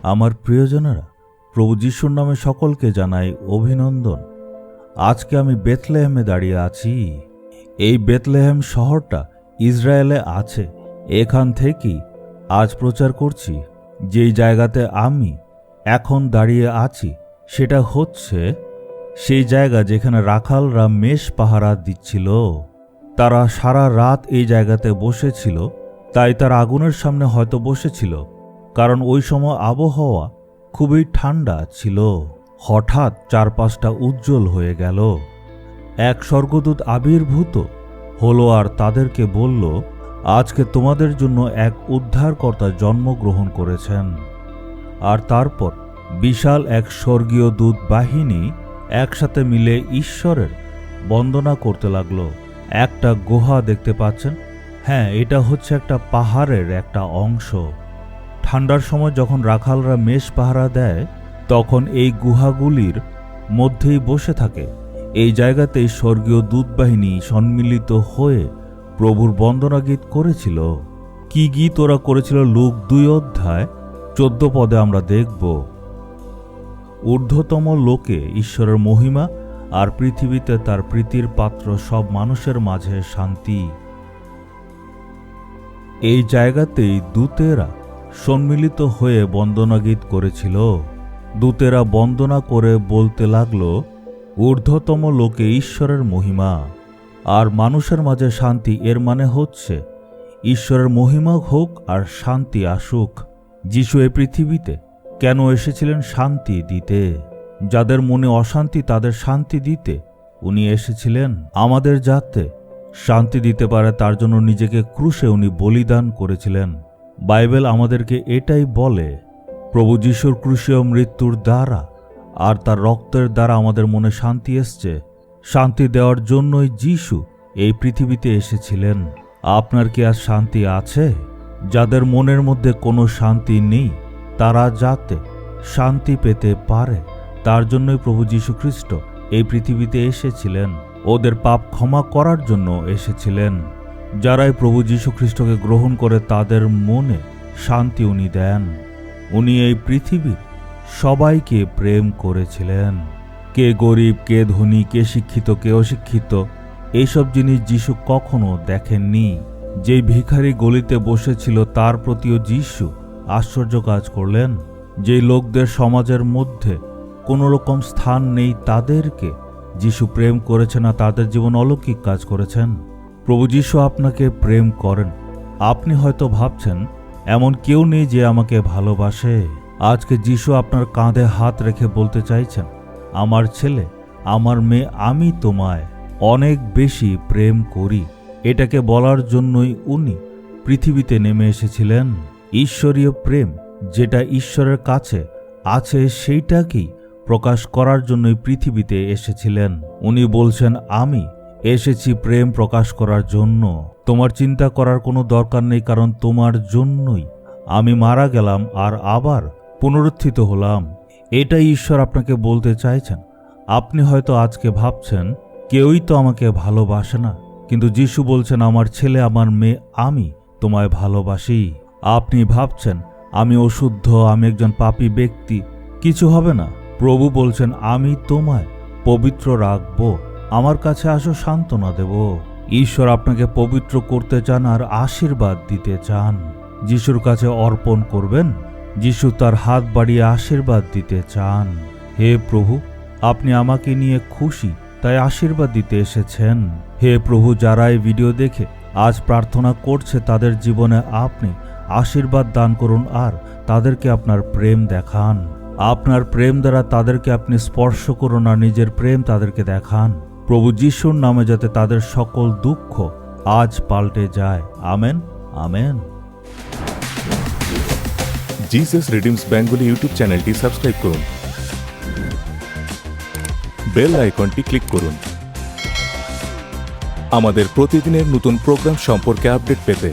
আমার প্রিয়জনেরা, প্রভু যিশুর নামে সকলকে জানাই অভিনন্দন। আজকে আমি বেথলেহেমে দাঁড়িয়ে আছি। এই বেথলেহেম শহরটা ইসরায়েলে আছে। এখান থেকেই আজ প্রচার করছি। যেই জায়গাতে আমি এখন দাঁড়িয়ে আছি সেটা হচ্ছে সেই জায়গা যেখানে রাখালরা মেষ পাহারা দিচ্ছিল। তারা সারা রাত এই জায়গাতে বসেছিল, তাই তার আগুনের সামনে হয়তো বসেছিল, কারণ ওই সময় আবহাওয়া খুবই ঠান্ডা ছিল। হঠাৎ চারপাশটা উজ্জ্বল হয়ে গেল। এক স্বর্গদূত আবির্ভূত হলো আর তাদেরকে বলল, আজকে তোমাদের জন্য এক উদ্ধারকর্তা জন্মগ্রহণ করেছেন। আর তারপর বিশাল এক স্বর্গীয় দূত বাহিনী একসাথে মিলে ঈশ্বরের বন্দনা করতে লাগলো। একটা গুহা দেখতে পাচ্ছেন? হ্যাঁ, এটা হচ্ছে একটা পাহাড়ের একটা অংশ। ঠান্ডার সময় যখন রাখালরা মেষ পাহারা দেয়, তখন এই গুহাগুলির মধ্যেই বসে থাকে। এই জায়গাতেই স্বর্গীয় দূতবাহিনী সম্মিলিত হয়ে প্রভুর বন্দনা গীত করেছিল। কি গীত ওরা করেছিল? লূক 2:14 আমরা দেখব। ঊর্ধ্বতম লোকে ঈশ্বরের মহিমা, আর পৃথিবীতে তার প্রীতির পাত্র সব মানুষের মাঝে শান্তি। এই জায়গাতেই দূতেরা সম্মিলিত হয়ে বন্দনা গীত করেছিল। দূতেরা বন্দনা করে বলতে লাগল, ঊর্ধ্বতম লোকে ঈশ্বরের মহিমা আর মানুষের মাঝে শান্তি। এর মানে হচ্ছে ঈশ্বরের মহিমা হোক আর শান্তি আসুক। যিশু এই পৃথিবীতে কেন এসেছিলেন? শান্তি দিতে। যাদের মনে অশান্তি তাদের শান্তি দিতে উনি এসেছিলেন। আমাদের যাতে শান্তি দিতে পারে তার জন্য নিজেকে ক্রুশে উনি বলিদান করেছিলেন। বাইবেল আমাদেরকে এটাই বলে, প্রভু যিশুর ক্রুশীয় মৃত্যুর দ্বারা আর তার রক্তের দ্বারা আমাদের মনে শান্তি এসছে। শান্তি দেওয়ার জন্যই যিশু এই পৃথিবীতে এসেছিলেন। আপনার কি আজ শান্তি আছে? যাদের মনের মধ্যে কোনো শান্তি নেই তারা যাতে শান্তি পেতে পারে তার জন্যই প্রভু যীশু খ্রিস্ট এই পৃথিবীতে এসেছিলেন। ওদের পাপ ক্ষমা করার জন্য এসেছিলেন। যারাই প্রভু যীশু খ্রিস্টকে গ্রহণ করে তাদের মনে শান্তি উনি দেন। উনি এই পৃথিবীর সবাইকে প্রেম করেছিলেন। কে গরিব, কে ধনী, কে শিক্ষিত, কে অশিক্ষিত, এইসব জিনিস যিশু কখনো দেখেননি। যেই ভিখারি গলিতে বসেছিল তার প্রতিও যিশু আশ্চর্য কাজ করলেন। যেই লোকদের সমাজের মধ্যে কোনো রকম স্থান নেই তাদেরকে যিশু প্রেম করেছেন না, তাদের জীবন অলৌকিক কাজ করেছেন। প্রভু যিশু আপনাকে প্রেম করেন। আপনি হয়তো ভাবছেন এমন কেউ নেই যে আমাকে ভালোবাসে। আজকে যিশু আপনার কাঁধে হাত রেখে বলতে চাইছেন, আমার ছেলে, আমার মেয়ে, আমি তোমায় অনেক বেশি প্রেম করি। এটাকে বলার জন্যই উনি পৃথিবীতে নেমে এসেছিলেন। ঈশ্বরীয় প্রেম যেটা ঈশ্বরের কাছে আছে সেইটাকেই প্রকাশ করার জন্যই পৃথিবীতে এসেছিলেন। উনি বলছেন, আমি এসেছি প্রেম প্রকাশ করার জন্য। তোমার চিন্তা করার কোনো দরকার নেই, কারণ তোমার জন্যই আমি মারা গেলাম আর আবার পুনরুত্থিত হলাম। এটাই ঈশ্বর আপনাকে বলতে চাইছেন। আপনি হয়তো আজকে ভাবছেন, কেউই তো আমাকে ভালোবাসে না, কিন্তু যিশু বলছেন, আমার ছেলে, আমার মেয়ে, আমি তোমায় ভালোবাসি। আপনি ভাবছেন, আমি অশুদ্ধ, আমি একজন পাপী ব্যক্তি, কিছু হবে না। প্রভু বলছেন, আমি তোমায় পবিত্র রাখব, আমার কাছে আসো, সান্ত্বনা দেব। ঈশ্বর আপনাকে পবিত্র করতে চান আর আশীর্বাদ দিতে চান। যিশুর কাছে অর্পণ করবেন। যিশু তার হাত বাড়িয়ে আশীর্বাদ দিতে চান। হে প্রভু, আপনি আমাকে নিয়ে খুশি, তাই আশীর্বাদ দিতে এসেছেন। হে প্রভু, যারা এই ভিডিও দেখে আজ প্রার্থনা করছে তাদের জীবনে আপনি আশীর্বাদ দান করুন আর তাদেরকে আপনার প্রেম দেখান। আপনার প্রেম দ্বারা তাদেরকে আপনি স্পর্শ করুন আর নিজের প্রেম তাদেরকে দেখান। প্রভু যিশুর নামে যাতে তাদের সকল দুঃখ আজ পাল্টে যায়। Amen, amen. Jesus redeems Bengali YouTube চ্যানেলটি সাবস্ক্রাইব করুন, বেল আইকনটি ক্লিক করুন আমাদের প্রতিদিনের নতুন প্রোগ্রাম সম্পর্কে আপডেট পেতে।